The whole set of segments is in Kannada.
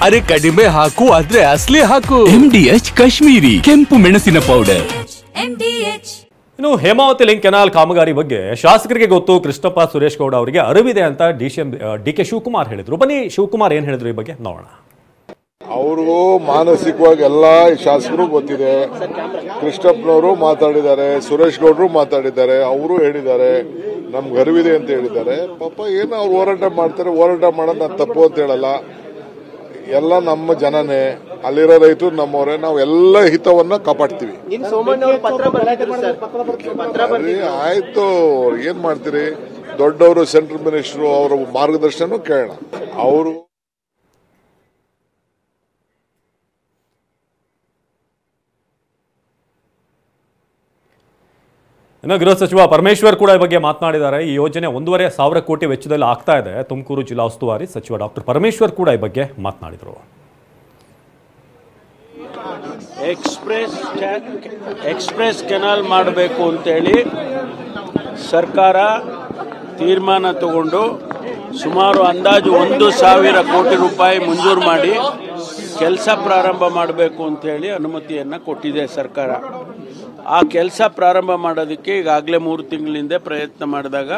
ಅರೆ ಕಡಿಮೆ ಹಾಕು ಆದ್ರೆ ಅಸಲಿ ಹಾಕು. MDH ಕಾಶ್ಮೀರಿ ಕೆಂಪು ಮೆಣಸಿನ ಪೌಡರ್. ಇನ್ನು ಹೇಮಾವತಿ ಲಿಂಕ್ ಕೆನಾಲ್ ಕಾಮಗಾರಿ ಬಗ್ಗೆ ಶಾಸಕರಿಗೆ ಗೊತ್ತು, ಕೃಷ್ಣಪ್ಪ ಸುರೇಶ್ ಗೌಡ ಅವರಿಗೆ ಅರಿವಿದೆ ಅಂತ DK ಶಿವಕುಮಾರ್ ಹೇಳಿದ್ರು. ಬನ್ನಿ ಶಿವಕುಮಾರ್ ಏನ್ ಹೇಳಿದ್ರು ಈ ಬಗ್ಗೆ ನೋಡೋಣ. ಅವ್ರಿಗೂ ಮಾನಸಿಕವಾಗಿ ಎಲ್ಲಾ ಶಾಸಕರು ಗೊತ್ತಿದೆ. ಕೃಷ್ಣಪ್ಪನವರು ಮಾತಾಡಿದ್ದಾರೆ, ಸುರೇಶ್ ಗೌಡರು ಮಾತಾಡಿದ್ದಾರೆ, ಅವರು ಹೇಳಿದ್ದಾರೆ ನಮ್ಗೆ ಅರಿವಿದೆ ಅಂತ ಹೇಳಿದ್ದಾರೆ. ಪಾಪ ಏನೋ ಅವ್ರು ಹೋರಾಟ ಮಾಡ್ತಾರೆ, ಹೋರಾಟ ಮಾಡೋದು ನಾನು ತಪ್ಪು ಅಂತ ಹೇಳಲ್ಲ. ಎಲ್ಲ ನಮ್ಮ ಜನನೇ, ಅಲ್ಲಿರೋ ರೈತರು ನಮ್ಮವರೇ, ನಾವು ಎಲ್ಲ ಹಿತವನ್ನ ಕಾಪಾಡ್ತೀವಿ. ಆಯ್ತು, ಏನ್ ಮಾಡ್ತೀರಿ, ದೊಡ್ಡವರು ಸೆಂಟ್ರಲ್ ಮಿನಿಸ್ಟರ್ ಅವರ ಮಾರ್ಗದರ್ಶನ ಕೇಳೋಣ. ಅವರು ಇನ್ನು ಗೃಹ ಸಚಿವ ಪರಮೇಶ್ವರ್ ಕೂಡ ಈ ಬಗ್ಗೆ ಮಾತನಾಡಿದ್ದಾರೆ. ಈ ಯೋಜನೆ 1,500 ಕೋಟಿ ವೆಚ್ಚದಲ್ಲಿ ಆಗ್ತಾ ಇದೆ. ತುಮಕೂರು ಜಿಲ್ಲಾ ಉಸ್ತುವಾರಿ ಸಚಿವ ಡಾಕ್ಟರ್ ಪರಮೇಶ್ವರ್ ಕೂಡ ಈ ಬಗ್ಗೆ ಮಾತನಾಡಿದರು. ಎಕ್ಸ್ಪ್ರೆಸ್ ಕೆನಾಲ್ ಮಾಡಬೇಕು ಅಂತೇಳಿ ಸರ್ಕಾರ ತೀರ್ಮಾನ ತಗೊಂಡು ಸುಮಾರು ಅಂದಾಜು 1,000 ಕೋಟಿ ರೂಪಾಯಿ ಮಂಜೂರು ಮಾಡಿ ಕೆಲಸ ಪ್ರಾರಂಭ ಮಾಡಬೇಕು ಅಂತೇಳಿ ಅನುಮತಿಯನ್ನು ಕೊಟ್ಟಿದೆ ಸರ್ಕಾರ. ಆ ಕೆಲಸ ಪ್ರಾರಂಭ ಮಾಡೋದಕ್ಕೆ ಈಗಾಗಲೇ 3 ತಿಂಗಳಿಂದ ಪ್ರಯತ್ನ ಮಾಡಿದಾಗ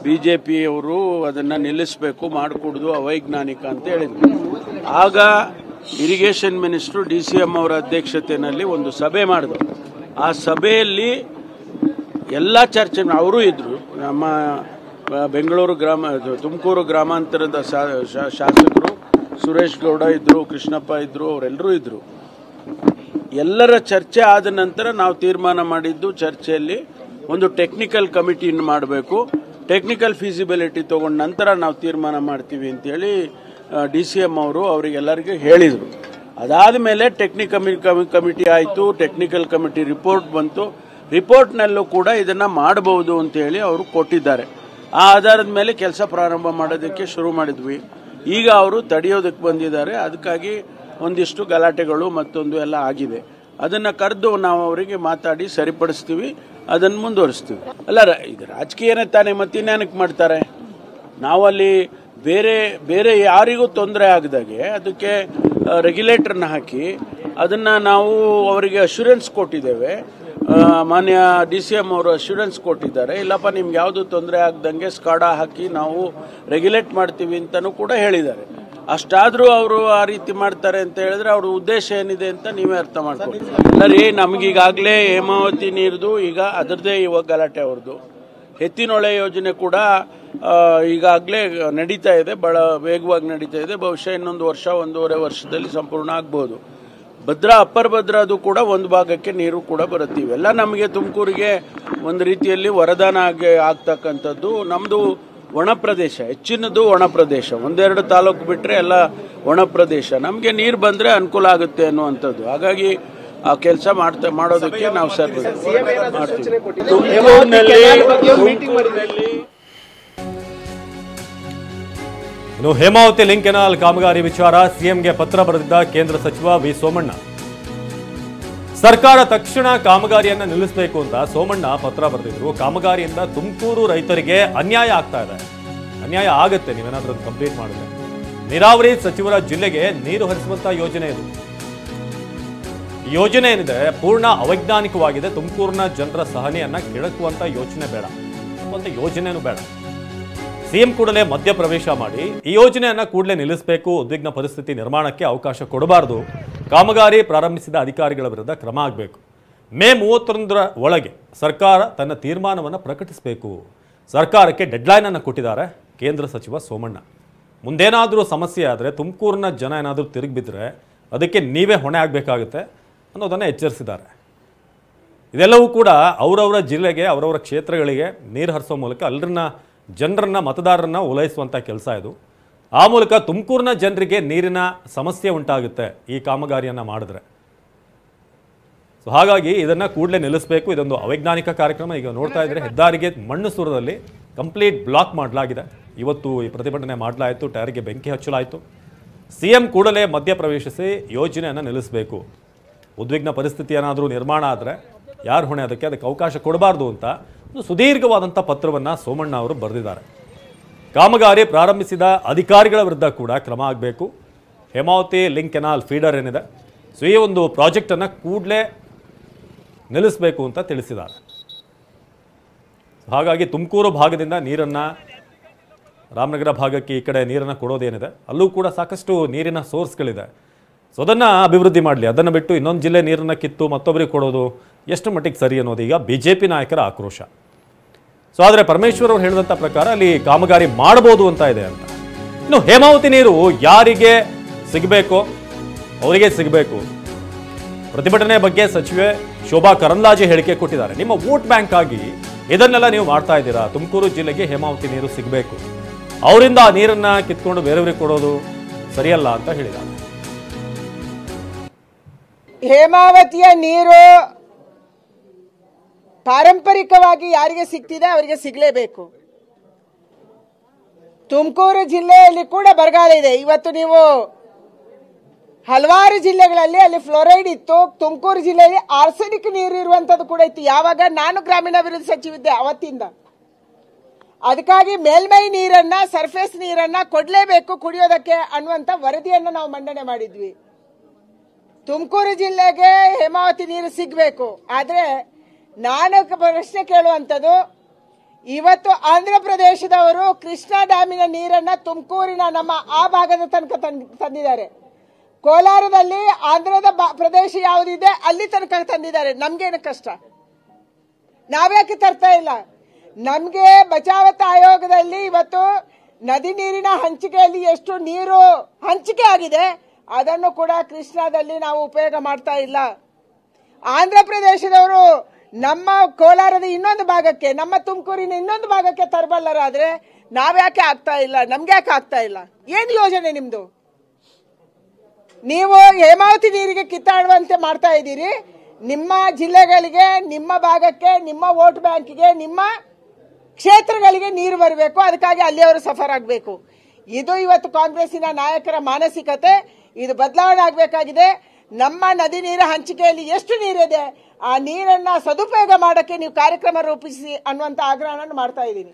BJPಯವರು ಅದನ್ನು ನಿಲ್ಲಿಸಬೇಕು, ಮಾಡಿಕೊಡೋದು ಅವೈಜ್ಞಾನಿಕ ಅಂತ ಹೇಳಿದ್ರು. ಆಗ ಇರಿಗೇಷನ್ ಮಿನಿಸ್ಟ್ರು DCM ಅವರ ಅಧ್ಯಕ್ಷತೆಯಲ್ಲಿ ಒಂದು ಸಭೆ ಮಾಡಿದ್ರು. ಆ ಸಭೆಯಲ್ಲಿ ಎಲ್ಲ ಚರ್ಚೆ ಅವರು ಇದ್ದರು. ನಮ್ಮ ಬೆಂಗಳೂರು ತುಮಕೂರು ಗ್ರಾಮಾಂತರದ ಶಾಸಕರು ಸುರೇಶ್ ಗೌಡ ಇದ್ದರು, ಕೃಷ್ಣಪ್ಪ ಇದ್ದರು, ಅವರೆಲ್ಲರೂ ಇದ್ದರು. ಎಲ್ಲರ ಚರ್ಚೆ ಆದ ನಂತರ ನಾವು ತೀರ್ಮಾನ ಮಾಡಿದ್ದು, ಚರ್ಚೆಯಲ್ಲಿ ಒಂದು ಟೆಕ್ನಿಕಲ್ ಕಮಿಟಿಯನ್ನು ಮಾಡಬೇಕು, ಟೆಕ್ನಿಕಲ್ ಫೀಸಿಬಿಲಿಟಿ ತಗೊಂಡ ನಂತರ ನಾವು ತೀರ್ಮಾನ ಮಾಡ್ತೀವಿ ಅಂತೇಳಿ DCM ಅವರು ಅವರಿಗೆಲ್ಲರಿಗೂ ಹೇಳಿದರು. ಅದಾದ ಮೇಲೆ ಟೆಕ್ನಿಕಲ್ ಕಮಿಟಿ ಆಯಿತು, ಟೆಕ್ನಿಕಲ್ ಕಮಿಟಿ ರಿಪೋರ್ಟ್ ಬಂತು. ರಿಪೋರ್ಟ್ನಲ್ಲೂ ಕೂಡ ಇದನ್ನು ಮಾಡಬಹುದು ಅಂತೇಳಿ ಅವರು ಕೊಟ್ಟಿದ್ದಾರೆ. ಆ ಆಧಾರದ ಮೇಲೆ ಕೆಲಸ ಪ್ರಾರಂಭ ಮಾಡೋದಕ್ಕೆ ಶುರು ಮಾಡಿದ್ವಿ. ಈಗ ಅವರು ತಡೆಯೋದಕ್ಕೆ ಬಂದಿದ್ದಾರೆ. ಅದಕ್ಕಾಗಿ ಒಂದಿಷ್ಟು ಗಲಾಟೆಗಳು ಮತ್ತೊಂದು ಎಲ್ಲ ಆಗಿದೆ. ಅದನ್ನು ಕರೆದು ನಾವು ಅವರಿಗೆ ಮಾತಾಡಿ ಸರಿಪಡಿಸ್ತೀವಿ, ಅದನ್ನು ಮುಂದುವರಿಸ್ತೀವಿ. ಅಲ್ಲ, ಇದು ರಾಜಕೀಯನೇ ತಾನೇ, ಮತ್ತಿನ್ಯಾನಕ್ಕೆ ಮಾಡ್ತಾರೆ? ನಾವಲ್ಲಿ ಬೇರೆ ಯಾರಿಗೂ ತೊಂದರೆ ಆಗದಾಗೆ ಅದಕ್ಕೆ ರೆಗ್ಯುಲೇಟರ್ನ ಹಾಕಿ ಅದನ್ನು ನಾವು ಅವರಿಗೆ ಅಶ್ಯೂರೆನ್ಸ್ ಕೊಟ್ಟಿದ್ದೇವೆ. ಮಾನ್ಯ DCM ಅವರು ಅಶ್ಯೂರೆನ್ಸ್ ಕೊಟ್ಟಿದ್ದಾರೆ, ಇಲ್ಲಪ್ಪ ನಿಮ್ಗೆ ಯಾವುದು ತೊಂದರೆ ಆಗದಂಗೆ ಸ್ಕಾಡಾ ಹಾಕಿ ನಾವು ರೆಗ್ಯುಲೇಟ್ ಮಾಡ್ತೀವಿ ಅಂತಲೂ ಕೂಡ ಹೇಳಿದ್ದಾರೆ. ಅಷ್ಟಾದರೂ ಅವರು ಆ ರೀತಿ ಮಾಡ್ತಾರೆ ಅಂತ ಹೇಳಿದ್ರೆ ಅವ್ರ ಉದ್ದೇಶ ಏನಿದೆ ಅಂತ ನೀವೇ ಅರ್ಥ ಮಾಡ್ಕೊಳ್ಳಿ. ಅಲ್ಲರಿ, ನಮಗೀಗಾಗಲೇ ಹೇಮಾವತಿ ನೀರ್ದು ಈಗ ಅದರದ್ದೇ ಇವಾಗ ಗಲಾಟೆ ಅವ್ರದ್ದು. ಎತ್ತಿನೊಳೆ ಯೋಜನೆ ಕೂಡ ಈಗಾಗಲೇ ನಡೀತಾ ಇದೆ, ಬಹಳ ವೇಗವಾಗಿ ನಡೀತಾ ಇದೆ. ಬಹುಶಃ ಇನ್ನೊಂದು ವರ್ಷ, 1.5 ವರ್ಷದಲ್ಲಿ ಸಂಪೂರ್ಣ ಆಗ್ಬೋದು. ಭದ್ರಾ, ಅಪ್ಪರ್ ಭದ್ರಾ ಅದು ಕೂಡ ಒಂದು ಭಾಗಕ್ಕೆ ನೀರು ಕೂಡ ಬರುತ್ತೆ. ಇವೆಲ್ಲ ನಮಗೆ ತುಮಕೂರಿಗೆ ಒಂದು ರೀತಿಯಲ್ಲಿ ವರದಾನ ಆಗ್ತಕ್ಕಂಥದ್ದು. ನಮ್ಮದು ಒಣ ಪ್ರದೇಶ, ಹೆಚ್ಚಿನದು ಒಣ ಪ್ರದೇಶ, 1-2 ತಾಲೂಕು ಬಿಟ್ಟರೆ ಎಲ್ಲ ಒಣ ಪ್ರದೇಶ. ನಮಗೆ ನೀರು ಬಂದರೆ ಅನುಕೂಲ ಆಗುತ್ತೆ ಅನ್ನುವಂಥದ್ದು. ಹಾಗಾಗಿ ಆ ಕೆಲಸ ಮಾಡೋದಕ್ಕೆ ನಾವು ಸರ್ ಮಾಡ್ತೀವಿ. ಇನ್ನು ಹೇಮಾವತಿ ಲಿಂಕ್ ಕೆನಾಲ್ ಕಾಮಗಾರಿ ವಿಚಾರ CMಗೆ ಪತ್ರ ಬರೆದಿದ್ದ ಕೇಂದ್ರ ಸಚಿವ ವಿ ಸೋಮಣ್ಣ. ಸರ್ಕಾರ ತಕ್ಷಣ ಕಾಮಗಾರಿಯನ್ನ ನಿಲ್ಲಿಸಬೇಕು ಅಂತ ಸೋಮಣ್ಣ ಪತ್ರ ಬರೆದಿದ್ರು. ಕಾಮಗಾರಿಯಿಂದ ತುಮಕೂರು ರೈತರಿಗೆ ಅನ್ಯಾಯ ಆಗ್ತಾ ಇದೆ, ಅನ್ಯಾಯ ಆಗುತ್ತೆ ನೀವೇನಾದ್ರೂ ಕಂಪ್ಲೀಟ್ ಮಾಡಿದ್ರೆ. ನೀರಾವರಿ ಸಚಿವರ ಜಿಲ್ಲೆಗೆ ನೀರು ಹರಿಸುವಂತ ಯೋಜನೆ ಇದು. ಈ ಯೋಜನೆ ಏನಿದೆ ಪೂರ್ಣ ಅವೈಜ್ಞಾನಿಕವಾಗಿದೆ. ತುಮಕೂರಿನ ಜನರ ಸಹನೆಯನ್ನ ಕೆಳಕುವಂತ ಯೋಚನೆ ಬೇಡ, ಅಂತ ಯೋಜನೆನೂ ಬೇಡ. CM ಕೂಡಲೇ ಮಧ್ಯಪ್ರವೇಶ ಮಾಡಿ ಈ ಯೋಜನೆಯನ್ನ ಕೂಡಲೇ ನಿಲ್ಲಿಸಬೇಕು. ಉದ್ವಿಗ್ನ ಪರಿಸ್ಥಿತಿ ನಿರ್ಮಾಣಕ್ಕೆ ಅವಕಾಶ ಕೊಡಬಾರದು. ಕಾಮಗಾರಿ ಪ್ರಾರಂಭಿಸಿದ ಅಧಿಕಾರಿಗಳ ವಿರುದ್ಧ ಕ್ರಮ ಆಗಬೇಕು. ಮೇ 31ರ ಒಳಗೆ ಸರ್ಕಾರ ತನ್ನ ತೀರ್ಮಾನವನ್ನು ಪ್ರಕಟಿಸಬೇಕು. ಸರ್ಕಾರಕ್ಕೆ ಡೆಡ್ಲೈನ್ ಅನ್ನು ಕೊಟ್ಟಿದ್ದಾರೆ ಕೇಂದ್ರ ಸಚಿವ ಸೋಮಣ್ಣ. ಮುಂದೇನಾದರೂ ಸಮಸ್ಯೆ ಆದರೆ, ತುಮಕೂರಿನ ಜನ ಏನಾದರೂ ತಿರುಗಿ ಬಿದ್ದರೆ ಅದಕ್ಕೆ ನೀವೇ ಹೊಣೆ ಆಗಬೇಕಾಗುತ್ತೆ ಅನ್ನೋದನ್ನು ಎಚ್ಚರಿಸಿದ್ದಾರೆ. ಇದೆಲ್ಲವೂ ಕೂಡ ಅವರವರ ಜಿಲ್ಲೆಗೆ, ಅವರವರ ಕ್ಷೇತ್ರಗಳಿಗೆ ನೀರು ಹರಿಸೋ ಮೂಲಕ ಅಲ್ಲಿನ ಜನರನ್ನ, ಮತದಾರರನ್ನ ಓಲೈಸುವಂಥ ಕೆಲಸ ಇದು. ಆ ಮೂಲಕ ತುಮಕೂರಿನ ಜನರಿಗೆ ನೀರಿನ ಸಮಸ್ಯೆ ಉಂಟಾಗುತ್ತೆ ಈ ಕಾಮಗಾರಿಯನ್ನು ಮಾಡಿದ್ರೆ. ಸೊ ಹಾಗಾಗಿ ಇದನ್ನು ಕೂಡಲೇ ನಿಲ್ಲಿಸಬೇಕು. ಇದೊಂದು ಅವೈಜ್ಞಾನಿಕ ಕಾರ್ಯಕ್ರಮ. ಈಗ ನೋಡ್ತಾ ಇದ್ರೆ ಹೆದ್ದಾರಿಗೆ ಮಣ್ಣು ಸುರದಲ್ಲಿ ಕಂಪ್ಲೀಟ್ ಬ್ಲಾಕ್ ಮಾಡಲಾಗಿದೆ. ಇವತ್ತು ಈ ಪ್ರತಿಭಟನೆ ಮಾಡಲಾಯಿತು, ಟೈರ್ಗೆ ಬೆಂಕಿ ಹಚ್ಚಲಾಯಿತು. CM ಕೂಡಲೇ ಮಧ್ಯಪ್ರವೇಶಿಸಿ ಯೋಜನೆಯನ್ನು ನಿಲ್ಲಿಸಬೇಕು. ಉದ್ವಿಗ್ನ ಪರಿಸ್ಥಿತಿ ಏನಾದರೂ ನಿರ್ಮಾಣ ಆದರೆ ಯಾರು ಹೊಣೆ, ಅದಕ್ಕೆ ಅವಕಾಶ ಕೊಡಬಾರ್ದು ಅಂತ ಒಂದು ಸುದೀರ್ಘವಾದಂಥ ಪತ್ರವನ್ನು ಸೋಮಣ್ಣ ಅವರು ಬರೆದಿದ್ದಾರೆ. ಕಾಮಗಾರಿ ಪ್ರಾರಂಭಿಸಿದ ಅಧಿಕಾರಿಗಳ ವಿರುದ್ಧ ಕೂಡ ಕ್ರಮ ಆಗಬೇಕು. ಹೇಮಾವತಿ ಲಿಂಕ್ ಕೆನಾಲ್ ಫೀಡರ್ ಏನಿದೆ, ಸೊ ಈ ಒಂದು ಪ್ರಾಜೆಕ್ಟನ್ನು ಕೂಡಲೇ ನಿಲ್ಲಿಸಬೇಕು ಅಂತ ತಿಳಿಸಿದ್ದಾರೆ. ಹಾಗಾಗಿ ತುಮಕೂರು ಭಾಗದಿಂದ ನೀರನ್ನು ರಾಮನಗರ ಭಾಗಕ್ಕೆ ಈ ಕಡೆ ನೀರನ್ನು ಕೊಡೋದೇನಿದೆ, ಅಲ್ಲೂ ಕೂಡ ಸಾಕಷ್ಟು ನೀರಿನ ಸೋರ್ಸ್ಗಳಿದೆ. ಸೊ ಅದನ್ನು ಅಭಿವೃದ್ಧಿ ಮಾಡಲಿ. ಅದನ್ನು ಬಿಟ್ಟು ಇನ್ನೊಂದು ಜಿಲ್ಲೆ ನೀರನ್ನು ಕಿತ್ತು ಮತ್ತೊಬ್ಬರಿಗೆ ಕೊಡೋದು ಎಷ್ಟು ಮಟ್ಟಿಗೆ ಸರಿ ಅನ್ನೋದು ಈಗ BJP ನಾಯಕರ ಆಕ್ರೋಶ. ಸೊ ಆದರೆ ಪರಮೇಶ್ವರ್ ಅವರು ಹೇಳಿದಂಥ ಪ್ರಕಾರ ಅಲ್ಲಿ ಕಾಮಗಾರಿ ಮಾಡ್ಬೋದು ಅಂತ ಇದೆ ಅಂತ. ಇನ್ನು ಹೇಮಾವತಿ ನೀರು ಯಾರಿಗೆ ಸಿಗಬೇಕೋ ಅವರಿಗೆ ಸಿಗಬೇಕು. ಪ್ರತಿಭಟನೆ ಬಗ್ಗೆ ಸಚಿವೆ ಶೋಭಾ ಕರಂದ್ಲಾಜೆ ಹೇಳಿಕೆ ಕೊಟ್ಟಿದ್ದಾರೆ. ನಿಮ್ಮ ವೋಟ್ ಬ್ಯಾಂಕ್ ಆಗಿ ಇದನ್ನೆಲ್ಲ ನೀವು ಮಾಡ್ತಾ ಇದ್ದೀರಾ. ತುಮಕೂರು ಜಿಲ್ಲೆಗೆ ಹೇಮಾವತಿ ನೀರು ಸಿಗಬೇಕು, ಅವರಿಂದ ಆ ನೀರನ್ನ ಕಿತ್ಕೊಂಡು ಬೇರೆಯವರಿಗೆ ಕೊಡೋದು ಸರಿಯಲ್ಲ ಅಂತ ಹೇಳಿದ್ದಾರೆ. ಹೇಮಾವತಿಯ ನೀರು ಪಾರಂಪರಿಕವಾಗಿ ಯಾರಿಗೆ ಸಿಗ್ತಿದೆ ಅವರಿಗೆ ಸಿಗಲೇಬೇಕು. ತುಮಕೂರು ಜಿಲ್ಲೆಯಲ್ಲಿ ಕೂಡ ಬರಗಾಲ ಇದೆ. ಇವತ್ತು ನೀವು ಹಲವಾರು ಜಿಲ್ಲೆಗಳಲ್ಲಿ ಅಲ್ಲಿ ಫ್ಲೋರೈಡ್ ಇತ್ತು, ತುಮಕೂರು ಜಿಲ್ಲೆಯಲ್ಲಿ ಆರ್ಸೆನಿಕ್ ನೀರು ಇರುವಂತದ್ದು ಕೂಡ ಇತ್ತು. ಯಾವಾಗ ನಾನು ಗ್ರಾಮೀಣಾಭಿವೃದ್ಧಿ ಸಚಿವಿದ್ದೆ ಅವತ್ತಿಂದ. ಅದಕ್ಕಾಗಿ ಮೇಲ್ಮೈ ನೀರನ್ನ, ಸರ್ಫೇಸ್ ನೀರನ್ನ ಕೊಡ್ಲೇಬೇಕು ಕುಡಿಯೋದಕ್ಕೆ ಅನ್ನುವಂತ ವರದಿಯನ್ನ ನಾವು ಮಂಡನೆ ಮಾಡಿದ್ವಿ. ತುಮಕೂರು ಜಿಲ್ಲೆಗೆ ಹೇಮಾವತಿ ನೀರು ಸಿಗಬೇಕು. ಆದ್ರೆ ನಾನು ಪ್ರಶ್ನೆ ಕೇಳುವಂಥದ್ದು, ಇವತ್ತು ಆಂಧ್ರ ಪ್ರದೇಶದವರು ಕೃಷ್ಣಾ ಡ್ಯಾಮಿನ ನೀರನ್ನ ತುಮಕೂರಿನ ನಮ್ಮ ಆ ಭಾಗದ ತನಕ ತಂದಿದ್ದಾರೆ. ಕೋಲಾರದಲ್ಲಿ ಆಂಧ್ರದ ಪ್ರದೇಶ ಯಾವುದಿದೆ ಅಲ್ಲಿ ತನಕ ತಂದಿದ್ದಾರೆ. ನಮ್ಗೇನು ಕಷ್ಟ? ನಾವ್ಯಾಕೆ ತರ್ತಾ ಇಲ್ಲ? ನಮ್ಗೆ ಬಚಾವತ್ ಆಯೋಗದಲ್ಲಿ ಇವತ್ತು ನದಿ ನೀರಿನ ಹಂಚಿಕೆಯಲ್ಲಿ ಎಷ್ಟು ನೀರು ಹಂಚಿಕೆ ಆಗಿದೆ ಅದನ್ನು ಕೂಡ ಕೃಷ್ಣಾದಲ್ಲಿ ನಾವು ಉಪಯೋಗ ಮಾಡ್ತಾ ಇಲ್ಲ. ಆಂಧ್ರ ಪ್ರದೇಶದವರು ನಮ್ಮ ಕೋಲಾರದ ಇನ್ನೊಂದು ಭಾಗಕ್ಕೆ, ನಮ್ಮ ತುಮಕೂರಿನ ಇನ್ನೊಂದು ಭಾಗಕ್ಕೆ ತರಬಲ್ಲರಾದ್ರೆ ನಾವ್ಯಾಕೆ ಆಗ್ತಾ ಇಲ್ಲ? ನಮ್ಗೆ ಯಾಕೆ ಆಗ್ತಾ ಇಲ್ಲ? ಏನ್ ಯೋಜನೆ ನಿಮ್ದು? ನೀವು ಹೇಮಾವತಿ ನೀರಿಗೆ ಕಿತ್ತಾಡುವಂತೆ ಮಾಡ್ತಾ ಇದ್ದೀರಿ. ನಿಮ್ಮ ಜಿಲ್ಲೆಗಳಿಗೆ, ನಿಮ್ಮ ಭಾಗಕ್ಕೆ, ನಿಮ್ಮ ವೋಟ್ ಬ್ಯಾಂಕಿಗೆ, ನಿಮ್ಮ ಕ್ಷೇತ್ರಗಳಿಗೆ ನೀರು ಬರಬೇಕು. ಅದಕ್ಕಾಗಿ ಅಲ್ಲಿಯವರು ಸಫರ್ ಆಗಬೇಕು. ಇದು ಇವತ್ತು ಕಾಂಗ್ರೆಸ್ಸಿನ ನಾಯಕರ ಮಾನಸಿಕತೆ. ಇದು ಬದಲಾವಣೆ ಆಗಬೇಕಾಗಿದೆ. ನಮ್ಮ ನದಿ ನೀರ ಹಂಚಿಕೆಯಲ್ಲಿ ಎಷ್ಟು ನೀರಿದೆ ಆ ನೀರನ್ನ ಸದುಪಯೋಗ ಮಾಡಕ್ಕೆ ನೀವು ಕಾರ್ಯಕ್ರಮ ರೂಪಿಸಿ ಅನ್ನುವಂತ ಆಗ್ರಹವನ್ನು ಮಾಡ್ತಾ ಇದ್ದೀನಿ.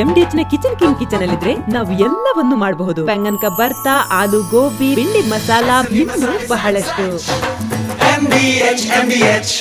MDH ನ ಕಿಚನ್ ಕಿಂಗ್ ಕಿಚನ್ ಅಲ್ಲಿದ್ರೆ ನಾವು ಎಲ್ಲವನ್ನು ಮಾಡಬಹುದು. ಬೆಂಗನ್ ಕ ಬರ್ತಾ, ಆಲೂ ಗೋಬಿ, ಬಿಂಡಿ ಮಸಾಲಾ, ಇನ್ನೂ ಬಹಳಷ್ಟು. MDH